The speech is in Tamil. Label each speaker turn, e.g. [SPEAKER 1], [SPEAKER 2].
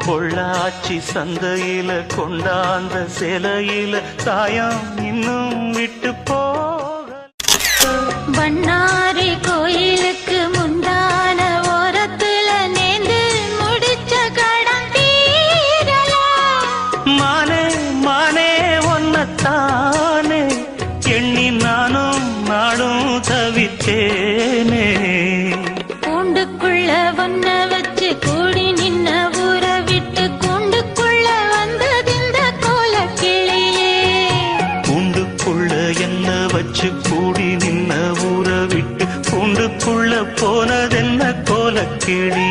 [SPEAKER 1] பொள்ளாச்சி சந்தையில கொண்டாந்த சிலையில சாயம் இன்னும் விட்டு போக
[SPEAKER 2] பண்ணாரி கோயிலுக்கு முந்தான ஓரத்துல நேந்து முடிச்ச கடன் தீரலாம்.
[SPEAKER 1] மானே மானே ஒன்னத்தானே எண்ணி நானும் நாடும் தவித்தேனே.
[SPEAKER 2] கூண்டுக்குள்ள ஒன்ன வச்சு கூடி நின்ன ஊற விட்டு கூண்டுக்குள்ள வந்ததிந்த கோலக்கிளியே.
[SPEAKER 1] கூண்டுக்குள்ள என்ன வச்சு கூடி நின்ன ஊற விட்டு கூண்டுக்குள்ள போனதென்ன கோலக்கிளி.